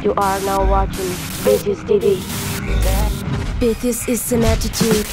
You are now watching Betis TV. Betis is an attitude.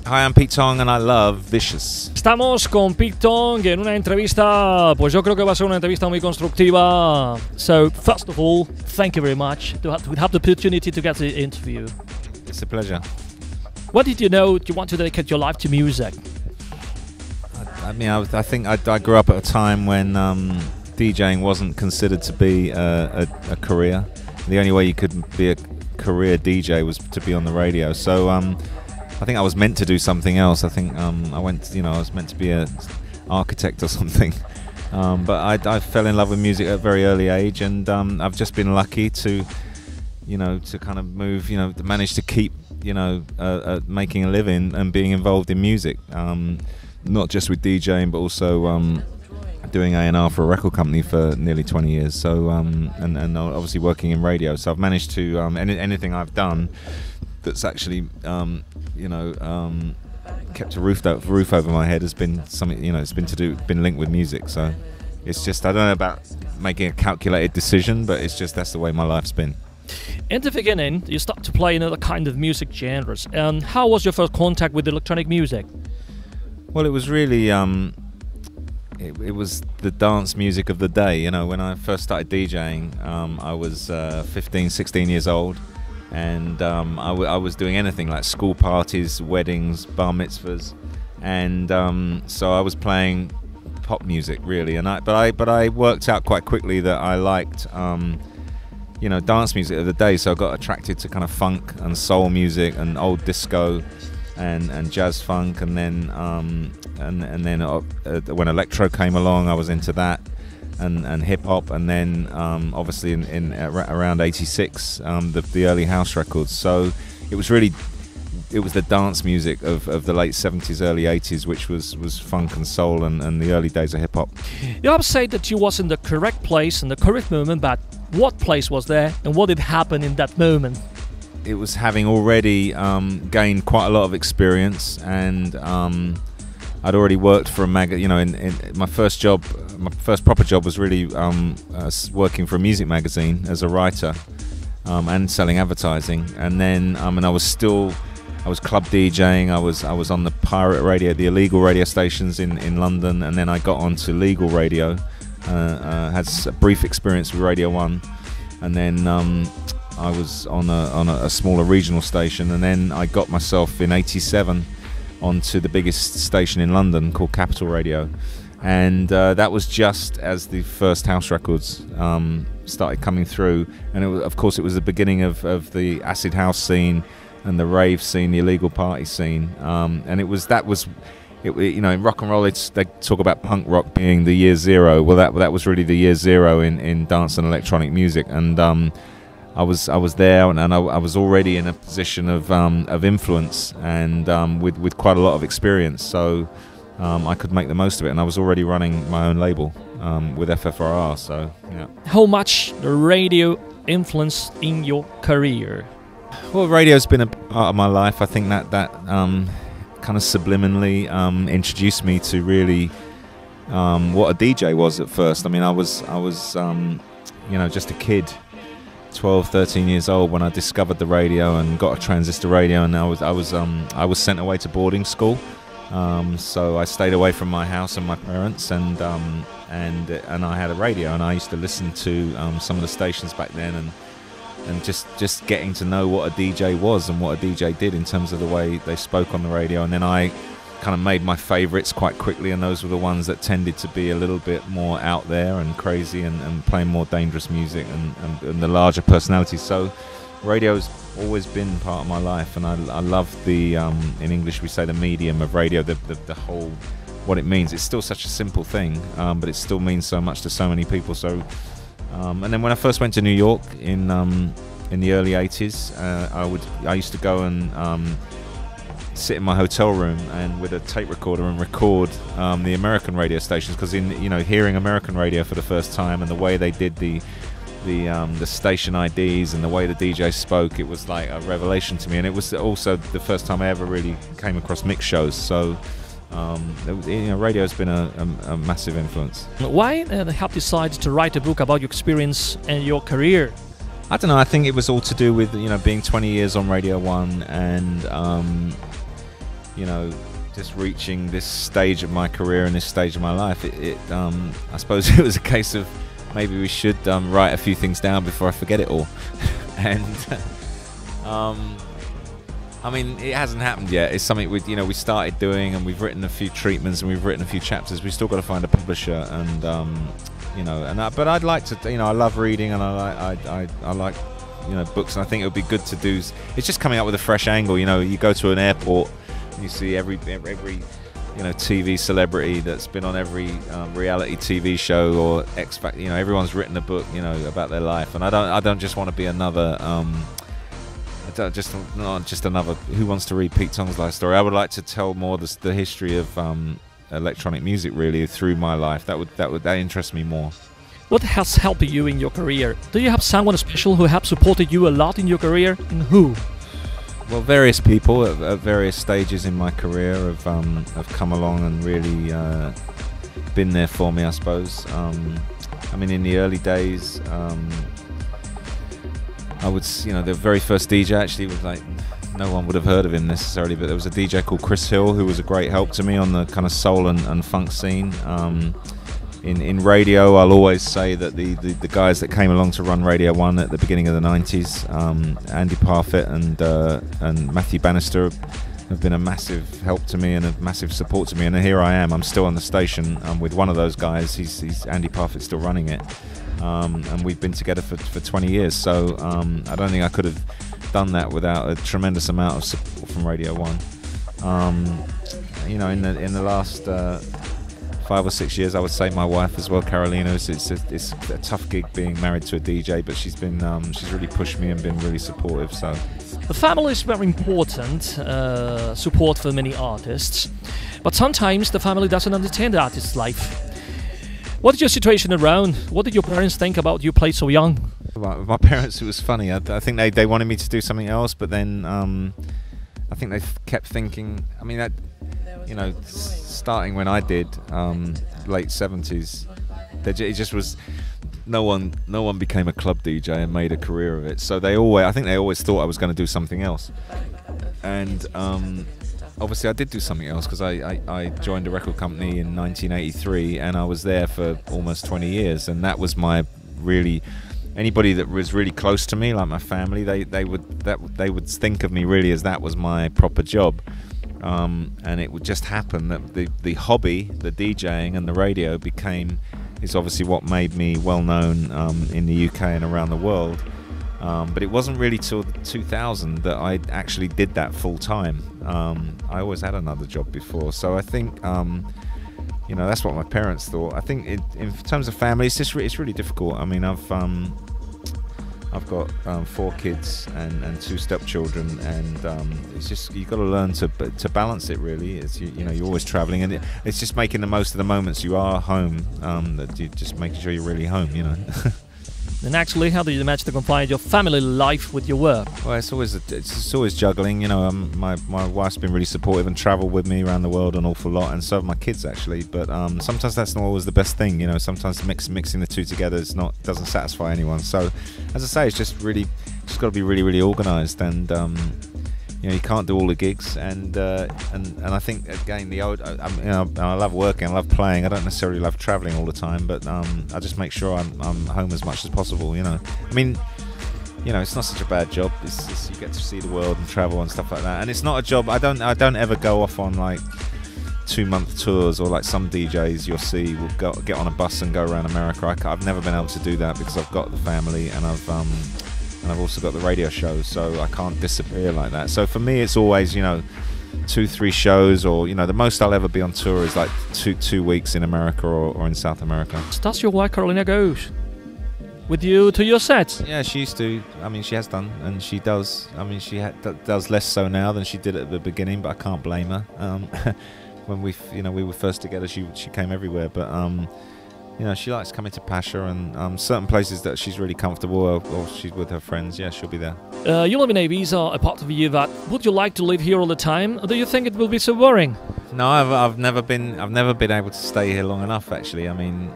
Hi, I'm Pete Tong and I love Vicious. Estamos con Pete Tong en una entrevista, pues yo creo que va a ser una entrevista muy constructiva. So, first of all, thank you very much to have the opportunity to get the interview. It's a pleasure. What did you know you want to dedicate your life to music? I mean, I think I grew up at a time when DJing wasn't considered to be a career. The only way you could be a career DJ was to be on the radio. So I think I was meant to do something else. I think I was meant to be an architect or something. But I fell in love with music at a very early age, and I've just been lucky to kind of move, to manage to keep, making a living and being involved in music. Not just with DJing, but also doing A&R for a record company for nearly 20 years. So and obviously working in radio. So I've managed to anything I've done that's actually kept a roof over my head has been something, it's been linked with music. So it's just, I don't know about making a calculated decision, but it's just, that's the way my life's been. In the beginning, you start to play another kind of music genres. And how was your first contact with electronic music? Well, it was really it was the dance music of the day. When I first started DJing, I was 15, 16 years old. And I was doing anything like school parties, weddings, bar mitzvahs, and so I was playing pop music really. But I worked out quite quickly that I liked dance music of the day. So I got attracted to kind of funk and soul music and old disco and jazz funk, and then when electro came along, I was into that. And hip hop, and then obviously in around '86, the early house records. So it was the dance music of the late '70s, early '80s, which was funk and soul and the early days of hip hop. You have said that you was in the correct place in the correct moment, but what place was there, and what did happen in that moment? It was having already gained quite a lot of experience, and I'd already worked for a magazine. In my first job, my first proper job was really working for a music magazine as a writer and selling advertising. And then I was club DJing. I was on the pirate radio, the illegal radio stations in London, and then I got onto legal radio. Had a brief experience with Radio 1, and then I was on a smaller regional station, and then I got myself in '87 onto the biggest station in London called Capital Radio, and that was just as the first house records started coming through, and of course it was the beginning of the acid house scene and the rave scene, the illegal party scene, and in rock and roll they talk about punk rock being the year zero. Well, that was really the year zero in dance and electronic music, and I was there, and I was already in a position of influence and with quite a lot of experience, so I could make the most of it. And I was already running my own label with FFRR. So yeah. How much the radio influenced in your career? Well, radio's been a part of my life. I think that kind of subliminally introduced me to really what a DJ was at first. I mean, I was just a kid. 12, 13 years old when I discovered the radio and got a transistor radio, and I was sent away to boarding school. So I stayed away from my house and my parents, and I had a radio, and I used to listen to some of the stations back then, and just getting to know what a DJ was and what a DJ did in terms of the way they spoke on the radio. And then I kind of made my favorites quite quickly, and those were the ones that tended to be a little bit more out there and crazy and playing more dangerous music and the larger personalities. So radio's always been part of my life, and I love the in English we say the medium of radio, the whole what it means. It's still such a simple thing, but it still means so much to so many people. So and then when I first went to New York in the early 80s, I used to go and sit in my hotel room and with a tape recorder and record the American radio stations, because hearing American radio for the first time and the way they did the station IDs and the way the DJ spoke, it was like a revelation to me. And it was also the first time I ever really came across mix shows. So radio has been a massive influence. Why have you decided to write a book about your experience and your career? I don't know. I think it was all to do with being 20 years on Radio 1 and just reaching this stage of my career and this stage of my life. I suppose it was a case of maybe we should write a few things down before I forget it all. And I mean, it hasn't happened yet. It's something we started doing, and we've written a few treatments and we've written a few chapters. We've still got to find a publisher, and but I'd like to. I love reading, and I like books, and I think it would be good to do. It's just coming up with a fresh angle. You go to an airport, and you see every TV celebrity that's been on every reality TV show or X Factor. Everyone's written a book about their life, and I don't just want to be another. Not just another who wants to read Pete Tong's life story. I would like to tell more the history of electronic music really through my life. That interests me more. What has helped you in your career? Do you have someone special who has supported you a lot in your career, and who? Well, various people at various stages in my career have come along and really been there for me, I suppose. I mean, in the early days, I would, the very first DJ actually was like, no one would have heard of him necessarily, but there was a DJ called Chris Hill who was a great help to me on the kind of soul and funk scene. In radio, I'll always say that the guys that came along to run Radio 1 at the beginning of the 90s, Andy Parfit and Matthew Bannister, have been a massive help to me and a massive support to me. And here I am. I'm still on the station with one of those guys. He's Andy Parfit's still running it, and we've been together for 20 years. So I don't think I could have done that without a tremendous amount of support from Radio 1. In the last 5 or 6 years, I would say my wife as well, Carolina. It's a tough gig being married to a DJ, but she's really pushed me and been really supportive. So the family is very important support for many artists, but sometimes the family doesn't understand the artist's life. What is your situation around? What did your parents think about you played so young? My parents, it was funny. I think they wanted me to do something else, but then I think they kept thinking. I mean, starting when I did, late 70s, it just was. No one became a club DJ and made a career of it. So I think they always thought I was going to do something else. And obviously I did do something else, because I joined a record company in 1983, and I was there for almost 20 years. And that was my really. Anybody that was really close to me, like my family, they would think of me really as that was my proper job. And it would just happen that the hobby, the DJing and the radio is obviously what made me well known in the UK and around the world. But it wasn't really till 2000 that I actually did that full time. I always had another job before, so I think that's what my parents thought. I think in terms of family, it's really difficult. I mean, I've got 4 kids and 2 stepchildren, and it's just you've got to learn to balance it. Really, it's you're always traveling, and it's just making the most of the moments you are home. That you just making sure you're really home. And actually, how do you manage to combine your family life with your work? Well, it's always juggling. My wife's been really supportive and travelled with me around the world an awful lot, and so have my kids actually. But sometimes that's not always the best thing. Sometimes mixing the two together doesn't satisfy anyone. So, as I say, it's just got to be really, really organised, and you can't do all the gigs, and I think again I love working, I love playing. I don't necessarily love travelling all the time, but I just make sure I'm home as much as possible. I mean, it's not such a bad job. It's you get to see the world and travel and stuff like that, and it's not a job. I don't ever go off on like 2-month tours, or like some DJs you'll see will get on a bus and go around America. I've never been able to do that because I've got the family, and I've and I've also got the radio shows, so I can't disappear like that. So for me, it's always, you know, 2-3 shows, or, you know, the most I'll ever be on tour is like two weeks in America or in South America. Does your wife Carolina go with you to your sets? Yeah, she used to. I mean, she has done, and she does. I mean, she does less so now than she did at the beginning, but I can't blame her. When we were first together, she came everywhere, but you know, she likes coming to Pasha, and certain places that she's really comfortable, or she's with her friends. Yeah, she'll be there. You live in Ibiza, a part of you that would you like to live here all the time, or do you think it will be so boring? No, I've never been able to stay here long enough. Actually, I mean,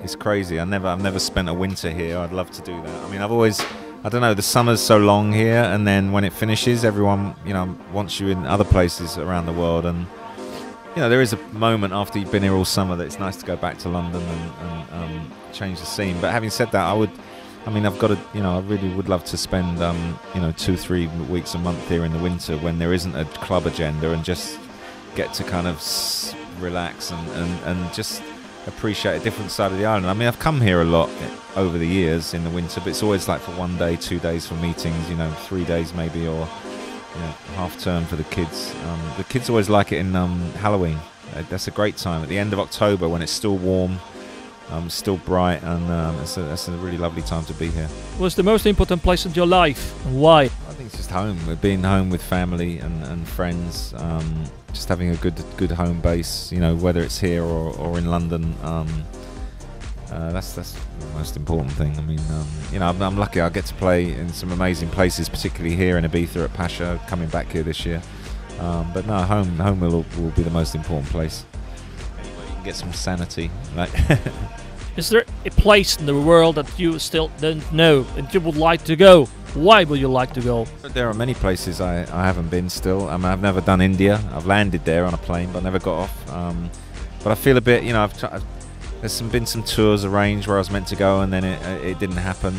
it's crazy. I've never spent a winter here. I'd love to do that. I mean, I don't know, the summer's so long here, and then when it finishes, everyone, you know, wants you in other places around the world, and you know, there is a moment after you've been here all summer that it's nice to go back to London and change the scene. But having said that, I've got to, you know, I really would love to spend, you know, 2-3 weeks a month here in the winter when there isn't a club agenda, and just get to kind of relax and just appreciate a different side of the island. I mean, I've come here a lot over the years in the winter, but it's always like for 1 day, 2 days for meetings, you know, 3 days maybe, or half term for the kids. The kids always like it in Halloween. That's a great time at the end of October when it's still warm, still bright, and that's a really lovely time to be here. What's the most important place in your life, and why? I think it's just home. Being home with family and friends. Just having a good home base. You know, whether it's here or in London. That's the most important thing. I mean, you know, I'm lucky. I get to play in some amazing places, particularly here in Ibiza at Pasha. Coming back here this year, but no, home will be the most important place. Anyway, you can get some sanity. Like, is there a place in the world that you still don't know and you would like to go? Why would you like to go? There are many places I haven't been still. I mean, I've never done India. I've landed there on a plane, but I never got off. But I feel a bit, you know, there's been some tours arranged where I was meant to go, and then it didn't happen.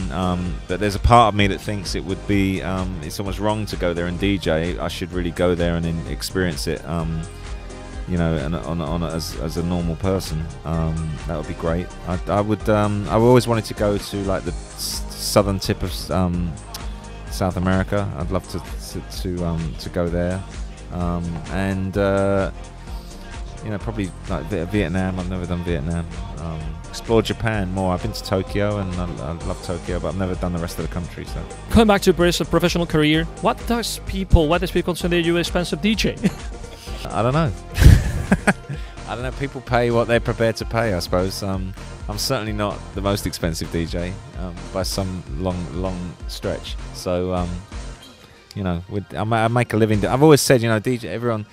But there's a part of me that thinks it would be, it's almost wrong to go there and DJ. I should really go there and experience it, you know, as a normal person. That would be great. I've always wanted to go to like the southern tip of South America. I'd love to go there, and you know, probably like Vietnam. I've never done Vietnam. Explore Japan more. I've been to Tokyo, and I love Tokyo, but I've never done the rest of the country. So, going back to British professional career, why does people consider you an expensive DJ? I don't know. I don't know. People pay what they're prepared to pay, I suppose. I'm certainly not the most expensive DJ by some long stretch. So, you know, I make a living. I've always said, you know, DJ. Everyone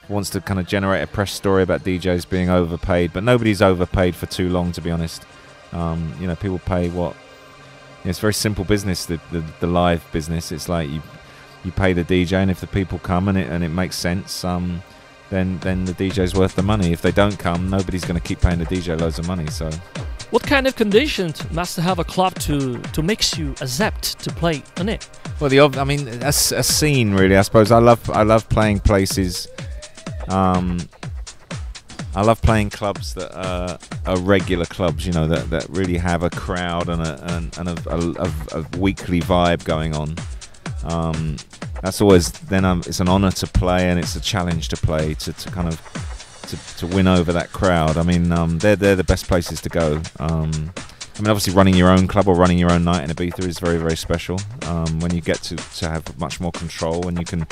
wants to kind of generate a press story about DJs being overpaid, but nobody's overpaid for too long, to be honest. You know, people pay what. You know, it's very simple business. The live business. It's like you pay the DJ, and if the people come and it makes sense, then the DJ's worth the money. If they don't come, nobody's going to keep paying the DJ loads of money. So, what kind of conditions must have a club to make you accept to play on it? Well, I mean, a scene really. I suppose I love playing places. I love playing clubs that are regular clubs, you know, that really have a crowd and a weekly vibe going on. That's always it's an honour to play, and it's a challenge to play to kind of to win over that crowd. I mean, they're the best places to go. I mean, obviously running your own club or running your own night in Ibiza is very, very special. When you get to have much more control, and you can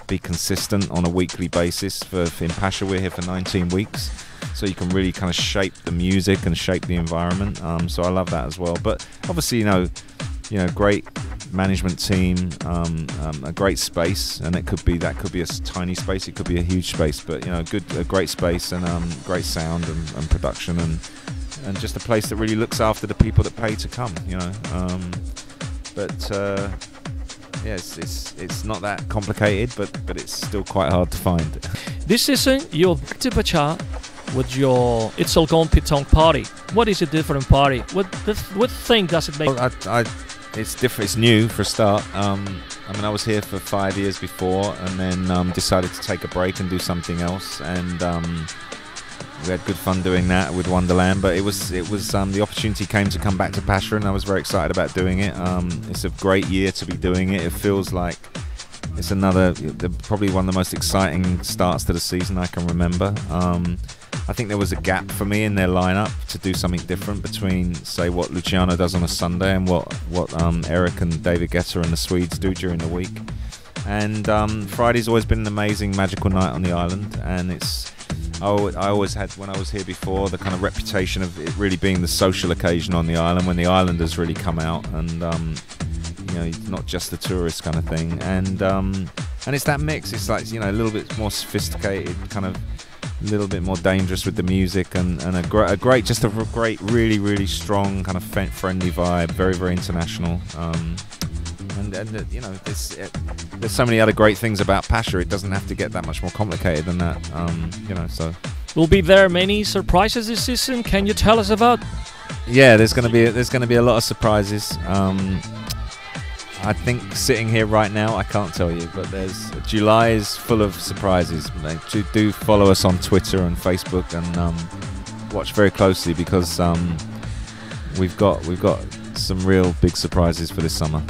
be consistent on a weekly basis. In Pasha, we're here for 19 weeks, so you can really kind of shape the music and shape the environment. So I love that as well. But obviously, you know, great management team, a great space, and that could be a tiny space, it could be a huge space, but you know, a great space, and great sound and production, and just a place that really looks after the people that pay to come, you know. Yeah, it's not that complicated, but it's still quite hard to find. This season, you're back to Pacha with your It's All Gone Pete Tong party. What is a different party? What thing does it make? Well, it's different. It's new for a start. I mean, I was here for 5 years before, and then decided to take a break and do something else. And we had good fun doing that with Wonderland. But it was the opportunity came to come back to Pasha, and I was very excited about doing it. It's a great year to be doing it. It feels like it's probably one of the most exciting starts to the season I can remember. I think there was a gap for me in their lineup to do something different between, say, what Luciano does on a Sunday and what Eric and David Guetta and the Swedes do during the week. And Friday's always been an amazing, magical night on the island, and I always had, when I was here before, the kind of reputation of it really being the social occasion on the island when the islanders really come out, and you know, it's not just the tourist kind of thing, and it's that mix. It's like, you know, a little bit more sophisticated, kind of a little bit more dangerous with the music, and a great, really, really strong kind of friendly vibe, very, very international. And you know, there's so many other great things about Pasha. It doesn't have to get that much more complicated than that. You know, so will be there many surprises this season? Can you tell us about? Yeah, there's going to be a lot of surprises. I think sitting here right now, I can't tell you, but July is full of surprises. Do follow us on Twitter and Facebook, and watch very closely, because we've got some real big surprises for this summer.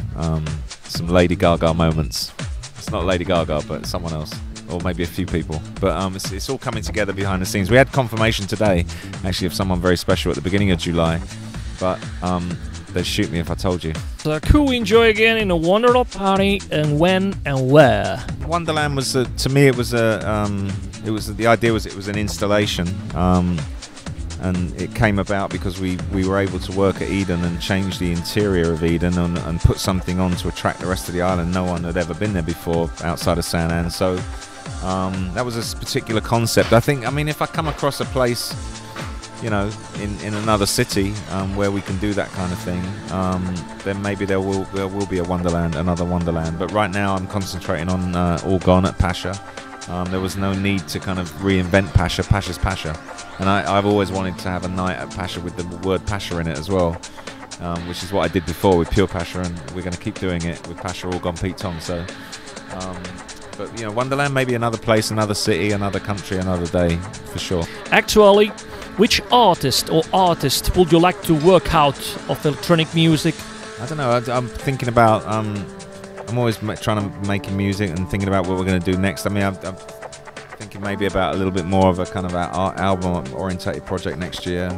Some Lady Gaga moments. It's not Lady Gaga, but someone else, or maybe a few people. But it's all coming together behind the scenes. We had confirmation today, actually, of someone very special at the beginning of July, but they'd shoot me if I told you. So could we enjoy again in a Wonderland party, and when and where? Wonderland was to me, it was the idea was it was an installation. And it came about because we were able to work at Eden and change the interior of Eden and put something on to attract the rest of the island. No one had ever been there before outside of San Ann. So that was a particular concept. I mean, if I come across a place, you know, in another city where we can do that kind of thing, then maybe there will be another Wonderland. But right now I'm concentrating on All Gone at Pasha. There was no need to kind of reinvent Pasha. Pasha's Pasha. And I've always wanted to have a night at Pasha with the word Pasha in it as well, which is what I did before with Pure Pasha, and we're going to keep doing it with Pasha All Gone Pete Tong. So, but you know, Wonderland, maybe another place, another city, another country, another day, for sure. Actually, which artist or artist would you like to work out of electronic music? I don't know. I'm thinking about. I'm always trying to make music and thinking about what we're going to do next. I mean, I'm thinking maybe about a little bit more of a kind of art album-orientated project next year.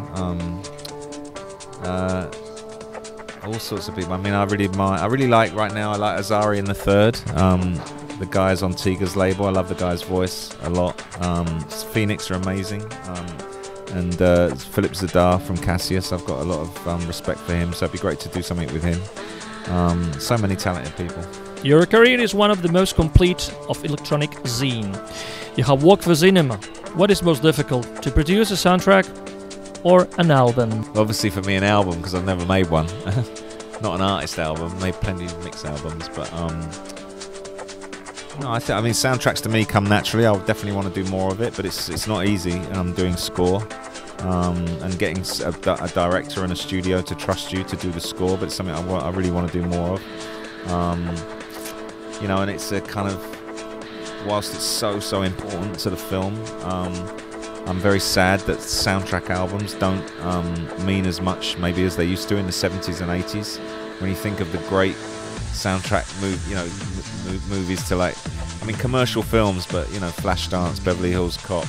All sorts of people. I mean, I really like right now. I like Azari and the Third. The guys on Tiga's label. I love the guy's voice a lot. Phoenix are amazing. And Philip Zadar from Cassius. I've got a lot of respect for him. So it'd be great to do something with him. So many talented people. Your career is one of the most complete of electronic scene. You have worked for cinema. What is most difficult, to produce a soundtrack or an album? Obviously for me, an album, because I've never made one. Not an artist album. Made plenty of mix albums, but no, I mean, soundtracks to me come naturally. I definitely want to do more of it, but it's not easy. Doing score. And getting a director and a studio to trust you to do the score, but it's something I really want to do more of. You know, and it's a kind of, whilst it's so important to the film, I'm very sad that soundtrack albums don't mean as much maybe as they used to in the 70s and 80s. When you think of the great soundtrack movies to, like, I mean, commercial films, but you know, Flashdance, Beverly Hills Cop,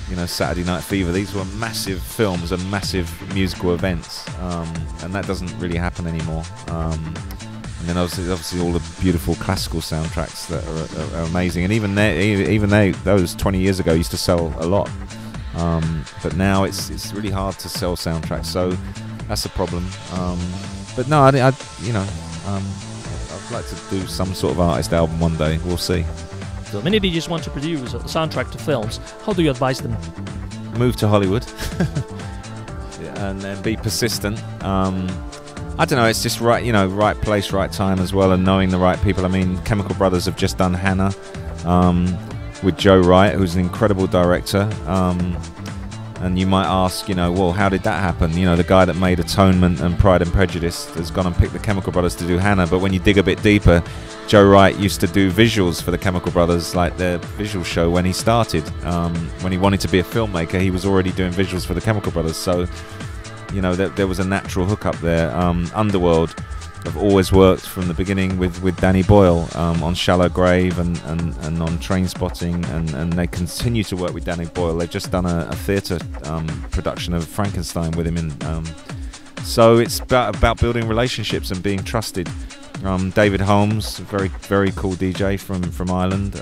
you know, Saturday Night Fever. These were massive films and massive musical events, and that doesn't really happen anymore. And then obviously all the beautiful classical soundtracks that are amazing, and even those 20 years ago used to sell a lot. But now it's really hard to sell soundtracks, so that's a problem. But no, I'd like to do some sort of artist album one day. We'll see. So many DJs want to produce a soundtrack to films. How do you advise them? Move to Hollywood and then be persistent. I don't know, it's just right, you know, right place, right time as well, and knowing the right people. I mean, Chemical Brothers have just done Hannah with Joe Wright, who's an incredible director. And you might ask, you know, well, how did that happen? You know, the guy that made Atonement and Pride and Prejudice has gone and picked the Chemical Brothers to do Hannah. But when you dig a bit deeper, Joe Wright used to do visuals for the Chemical Brothers, like their visual show when he started. When he wanted to be a filmmaker, he was already doing visuals for the Chemical Brothers. So, you know, there was a natural hookup there. Underworld have always worked from the beginning with Danny Boyle on Shallow Grave and on Train Spotting, and they continue to work with Danny Boyle. They've just done a theatre production of Frankenstein with him. So it's about building relationships and being trusted. David Holmes, very, very cool DJ from Ireland.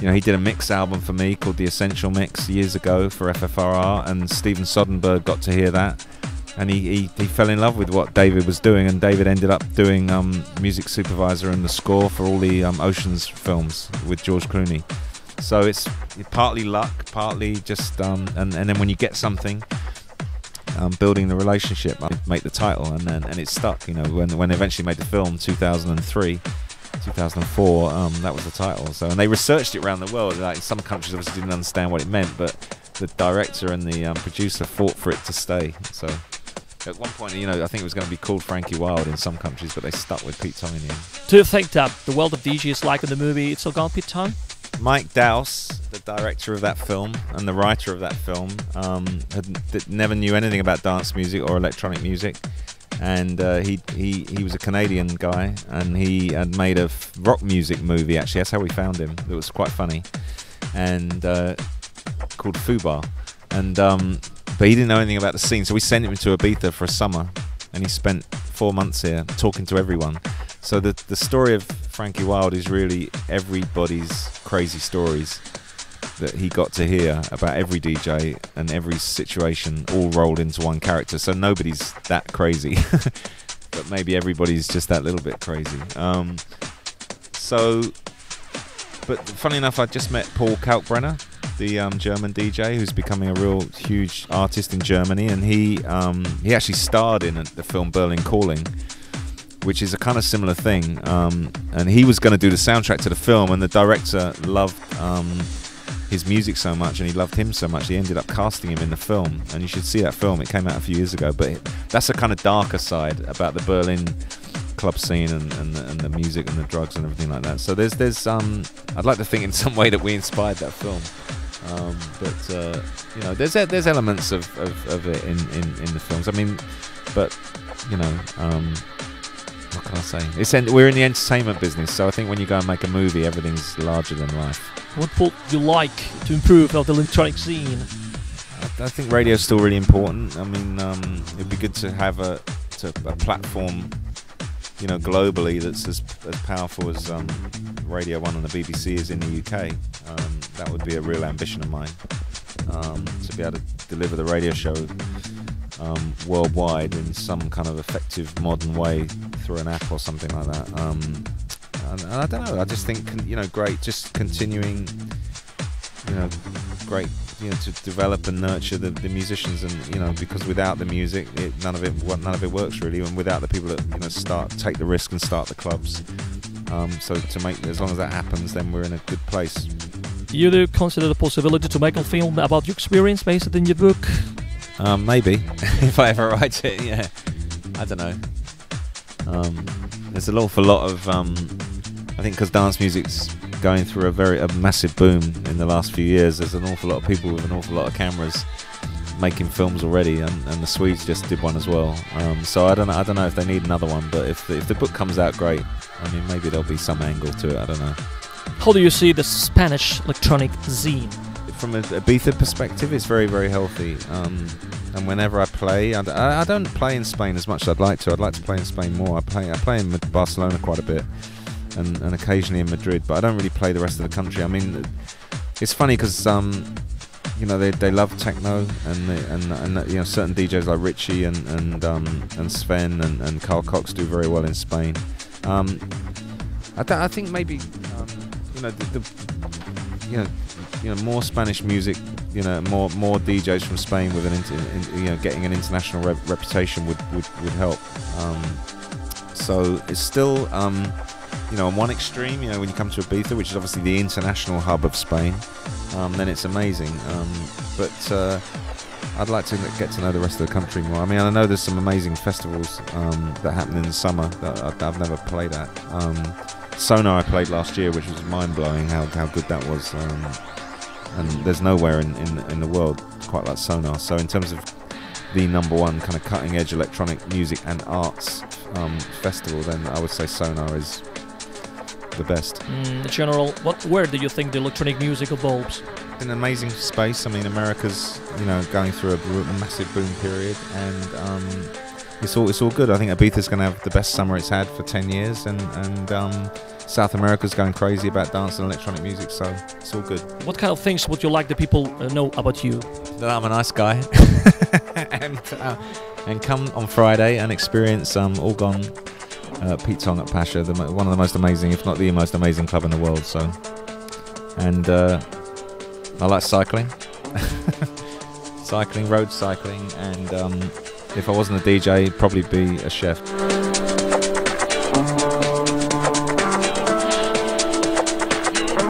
You know, he did a mix album for me called The Essential Mix years ago for FFRR, and Steven Soderbergh got to hear that. And he fell in love with what David was doing, and David ended up doing music supervisor and the score for all the Ocean's films with George Clooney. So it's partly luck, partly just and then when you get something, building the relationship, make the title, and it stuck. You know, when they eventually made the film 2003, 2004, that was the title. So, and they researched it around the world. Like some countries obviously didn't understand what it meant, but the director and the producer fought for it to stay. So. At one point, you know, I think it was going to be called Frankie Wild in some countries, but they stuck with Pete Tong in the end. Do you think that the world of DJ is like in the movie It's All Gone, Pete Tong? Mike Dowse, the director of that film and the writer of that film, never knew anything about dance music or electronic music, and he was a Canadian guy, and he had made a rock music movie. Actually, that's how we found him. It was quite funny, and called Fubar, and. But he didn't know anything about the scene, so we sent him to Ibiza for a summer, and he spent 4 months here talking to everyone. So the story of Frankie Wild is really everybody's crazy stories that he got to hear about every DJ and every situation, all rolled into one character. So nobody's that crazy, but maybe everybody's just that little bit crazy. But funny enough, I just met Paul Kalkbrenner, the German DJ who's becoming a real huge artist in Germany, and he actually starred in the film Berlin Calling, which is a kind of similar thing, and he was going to do the soundtrack to the film, and the director loved his music so much and he loved him so much he ended up casting him in the film, and you should see that film. It came out a few years ago, but that's a kind of darker side about the Berlin club scene and the music and the drugs and everything like that. So there's I'd like to think in some way that we inspired that film. But you know, there's elements of it in the films. I mean, but you know, what can I say? We're in the entertainment business, so I think when you go and make a movie, everything's larger than life. What would you like to improve of the electronic scene? I think radio's still really important. I mean, it'd be good to have a platform, you know, globally that's as powerful as Radio 1 and the BBC is in the UK. That would be a real ambition of mine, to be able to deliver the radio show worldwide in some kind of effective modern way through an app or something like that. And I don't know, I just think, you know, just continuing, you know, great, you know, to develop and nurture the musicians, and you know, because without the music, none of it works really, and without the people that, you know, take the risk and start the clubs. So as long as that happens, then we're in a good place. You do consider the possibility to make a film about your experience based in your book? Maybe, if I ever write it, yeah. I don't know. There's an awful lot of, I think because dance music's going through a massive boom in the last few years, there's an awful lot of people with an awful lot of cameras making films already, and the Swedes just did one as well. So I don't know if they need another one, but if the book comes out, great. I mean, maybe there'll be some angle to it, I don't know. How do you see the Spanish electronic scene? From a Ibiza perspective, it's very, very healthy. And whenever I play, I don't play in Spain as much as I'd like to. I'd like to play in Spain more. I play in Barcelona quite a bit, and occasionally in Madrid, but I don't really play the rest of the country. I mean, it's funny because you know, they love techno, and you know, certain DJs like Richie and Sven and Carl Cox do very well in Spain. I think maybe you know, more Spanish music, you know, more DJs from Spain with getting an international reputation would help. So it's still, you know, on one extreme, you know, when you come to Ibiza, which is obviously the international hub of Spain, then it's amazing. But I'd like to get to know the rest of the country more. I mean, I know there's some amazing festivals that happen in the summer that I've never played at. Sonar I played last year, which was mind-blowing how good that was. And there's nowhere in the world quite like Sonar. So in terms of the #1 kind of cutting-edge electronic music and arts festival, then I would say Sonar is the best. In general, where do you think the electronic music evolves? An amazing space. I mean, America's going through a massive boom period, and it's all good. I think Ibiza's going to have the best summer it's had for 10 years, and South America's going crazy about dance and electronic music, so it's all good. What kind of things would you like the people know about you? That I'm a nice guy, and come on Friday and experience All Gone Pete Tong at Pasha, one of the most amazing, if not the most amazing club in the world. So, and I like cycling, road cycling, and if I wasn't a DJ, I'd probably be a chef.